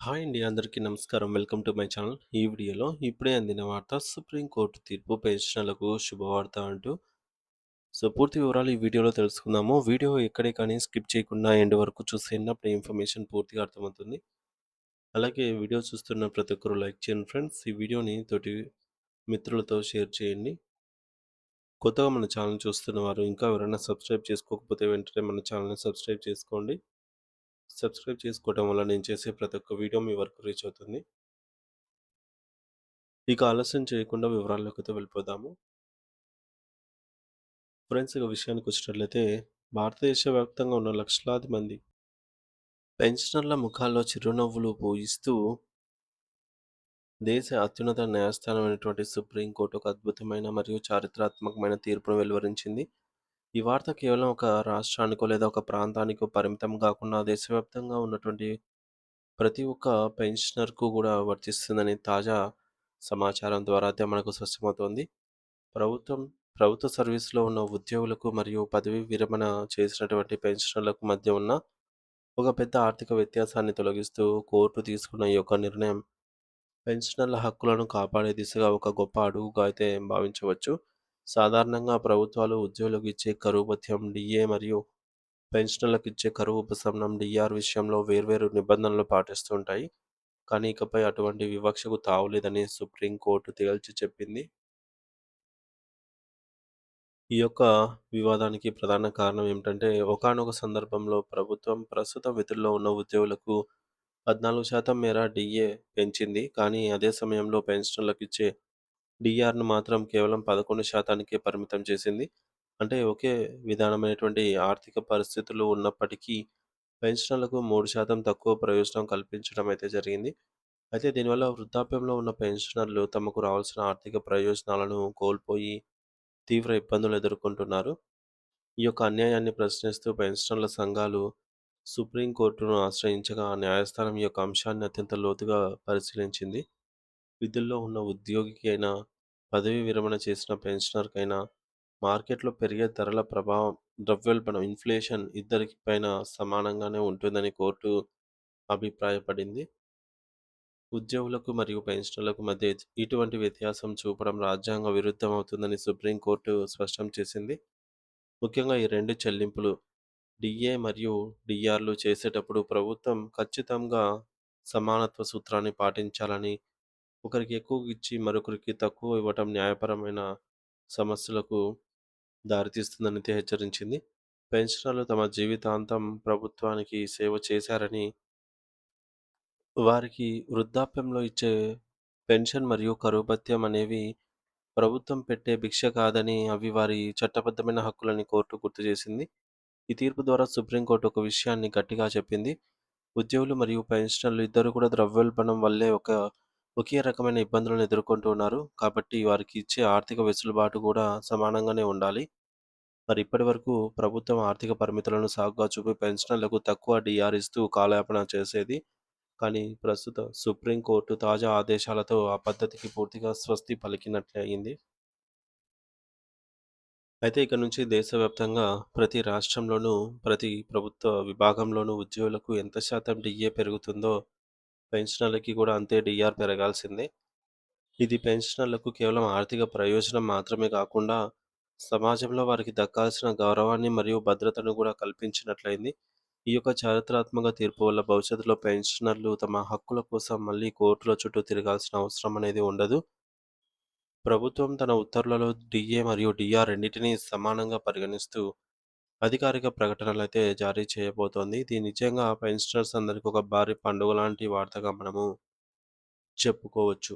Hi అండి. అందరికీ నమస్కారం. Welcome to my channel. ఈ వీడియోలో ఇప్పుడే అందిన వార్త సుప్రీంకోర్టు తీర్పు పెన్షనర్లకు శుభవార్త అంటూ పూర్తి వివరాలు ఈ వీడియోలో తెలుసుకుందాము. వీడియో ఎక్కడే కానీ స్కిప్ చేయకుండా ఎండ్ వరకు చూసేయండి. అప్పుడు ఇన్ఫర్మేషన్ పూర్తిగా అర్థమవుతుంది. అలాగే వీడియో చూస్తున్న ప్రతి ఒక్కరు లైక్ చేయండి ఫ్రెండ్స్. ఈ వీడియోని తోటి మిత్రులతో షేర్ చేయండి. కొత్తగా మన ఛానల్ చూస్తున్న వారు ఇంకా ఎవరైనా సబ్స్క్రైబ్ చేసుకోకపోతే వెంటనే మన ఛానల్‌ని సబ్స్క్రైబ్ చేసుకోండి. సబ్స్క్రైబ్ చేసుకోవడం వల్ల నేను చేసే ప్రతి ఒక్క వీడియో మీ వరకు రీచ్ అవుతుంది. ఇక ఆలస్యం చేయకుండా వివరాల్లోకైతే వెళ్ళిపోదాము. ఫ్రెండ్స్ ఇక విషయానికొచ్చినట్లయితే భారతదేశ వ్యాప్తంగా ఉన్న లక్షలాది మంది పెన్షనర్ల ముఖాల్లో చిరునవ్వులు పూయిస్తూ దేశ అత్యున్నత న్యాయస్థానమైనటువంటి సుప్రీంకోర్టు ఒక అద్భుతమైన మరియు చారిత్రాత్మకమైన తీర్పును వెలువరించింది. ఈ వార్త కేవలం ఒక రాష్ట్రానికో లేదా ఒక ప్రాంతానికో పరిమితం కాకుండా దేశవ్యాప్తంగా ఉన్నటువంటి ప్రతి ఒక్క పెన్షనర్‌కు కూడా వర్తిస్తుందని తాజా సమాచారం ద్వారా అయితే మనకు స్పష్టమవుతోంది. ప్రభుత్వం ప్రభుత్వ సర్వీస్‌లో ఉన్న ఉద్యోగులకు మరియు పదవీ విరమణ చేసినటువంటి పెన్షనర్లకు మధ్య ఉన్న ఒక పెద్ద ఆర్థిక వ్యత్యాసాన్ని తొలగిస్తూ కోర్టు తీసుకున్న ఈ యొక్క నిర్ణయం పెన్షనర్ల హక్కులను కాపాడే దిశగా ఒక గొప్ప అడుగుగా అయితే భావించవచ్చు. సాధారణంగా ప్రభుత్వాలు ఉద్యోగులకు ఇచ్చే కరువు భత్యం డిఏ మరియు పెన్షనర్లకు ఇచ్చే కరువు ఉపశమనం డిఆర్ విషయంలో వేర్వేరు నిబంధనలు పాటిస్తూ ఉంటాయి. కానీ ఇకపై అటువంటి వివక్షకు తావులేదని సుప్రీంకోర్టు తేల్చి చెప్పింది. ఈ యొక్క వివాదానికి ప్రధాన కారణం ఏమిటంటే, ఒకానొక సందర్భంలో ప్రభుత్వం ప్రస్తుత విధుల్లో ఉన్న ఉద్యోగులకు 14% మేర డీఏ పెంచింది. కానీ అదే సమయంలో పెన్షనర్లకిచ్చే డీఆర్‌ను మాత్రం కేవలం 11%కే పరిమితం చేసింది. అంటే ఒకే విధానమైనటువంటి ఆర్థిక పరిస్థితులు ఉన్నప్పటికీ పెన్షనర్లకు 3% తక్కువ ప్రయోజనం కల్పించడం అయితే జరిగింది. అయితే దీనివల్ల వృద్ధాప్యంలో ఉన్న పెన్షనర్లు తమకు రావాల్సిన ఆర్థిక ప్రయోజనాలను కోల్పోయి తీవ్ర ఇబ్బందులు ఎదుర్కొంటున్నారు. ఈ యొక్క అన్యాయాన్ని ప్రశ్నిస్తూ పెన్షనర్ల సంఘాలు సుప్రీంకోర్టును ఆశ్రయించగా, న్యాయస్థానం ఈ యొక్క అంశాన్ని అత్యంత లోతుగా పరిశీలించింది. విధుల్లో ఉన్న ఉద్యోగికి అయినా, పదవీ విరమణ చేసిన పెన్షనర్‌కైనా మార్కెట్‌లో పెరిగే ధరల ప్రభావం ద్రవ్యోల్బణం ఇన్ఫ్లేషన్ ఇద్దరికి పైన సమానంగానే ఉంటుందని కోర్టు అభిప్రాయపడింది. ఉద్యోగులకు మరియు పెన్షనర్లకు మధ్య ఇటువంటి వ్యత్యాసం చూపడం రాజ్యాంగ విరుద్ధమవుతుందని సుప్రీంకోర్టు స్పష్టం చేసింది. ముఖ్యంగా ఈ 2 చెల్లింపులు డీఏ మరియు డీఆర్‌లు చేసేటప్పుడు ప్రభుత్వం ఖచ్చితంగా సమానత్వ సూత్రాన్ని పాటించాలని, ఒకరికి ఎక్కువ ఇచ్చి మరొకరికి తక్కువ ఇవ్వటం న్యాయపరమైన సమస్యలకు దారితీస్తుందని హెచ్చరించింది. పెన్షనర్లు తమ జీవితాంతం ప్రభుత్వానికి సేవ చేశారని, వారికి వృద్ధాప్యంలో ఇచ్చే పెన్షన్ మరియు కరువు భత్యం అనేవి ప్రభుత్వం పెట్టే భిక్ష కాదని, అవి వారి చట్టబద్ధమైన హక్కులని కోర్టు గుర్తు చేసింది. ఈ తీర్పు ద్వారా సుప్రీంకోర్టు ఒక విషయాన్ని గట్టిగా చెప్పింది. ఉద్యోగులు మరియు పెన్షనర్లు ఇద్దరు కూడా ద్రవ్యోల్బణం వల్లే ఒకే రకమైన ఇబ్బందులను ఎదుర్కొంటూ ఉన్నారు. కాబట్టి వారికి ఇచ్చే ఆర్థిక వెసులుబాటు కూడా సమానంగానే ఉండాలి. మరి ఇప్పటివరకు ప్రభుత్వం ఆర్థిక పరిమితులను సాకుగా చూపి పెన్షనర్లకు తక్కువ డీఆర్ ఇస్తూ కాలయాపన చేసేది. కానీ ప్రస్తుత సుప్రీంకోర్టు తాజా ఆదేశాలతో ఆ పద్ధతికి పూర్తిగా స్వస్తి పలికినట్లే అయింది. అయితే ఇక నుంచి దేశవ్యాప్తంగా ప్రతి రాష్ట్రంలోనూ, ప్రతి ప్రభుత్వ విభాగంలోనూ ఉద్యోగులకు ఎంత శాతం డీఏ పెరుగుతుందో పెన్షనర్లకి కూడా అంతే డీఆర్ పెరగాల్సిందే. ఇది పెన్షనర్లకు కేవలం ఆర్థిక ప్రయోజనం మాత్రమే కాకుండా, సమాజంలో వారికి దక్కాల్సిన గౌరవాన్ని మరియు భద్రతను కూడా కల్పించినట్లయింది. ఈ యొక్క చారిత్రాత్మక తీర్పు వల్ల భవిష్యత్తులో పెన్షనర్లు తమ హక్కుల కోసం మళ్ళీ కోర్టుల చుట్టూ తిరగాల్సిన అవసరం అనేది ఉండదు. ప్రభుత్వం తన ఉత్తర్వులలో డీఏ మరియు డీఆర్ రెండింటినీ సమానంగా పరిగణిస్తూ అధికారిక ప్రకటనలైతే జారీ చేయబోతోంది. ఇది నిజంగా పెన్షనర్స్ అందరికి ఒక భారీ పండుగ లాంటి వార్తగా మనము చెప్పుకోవచ్చు.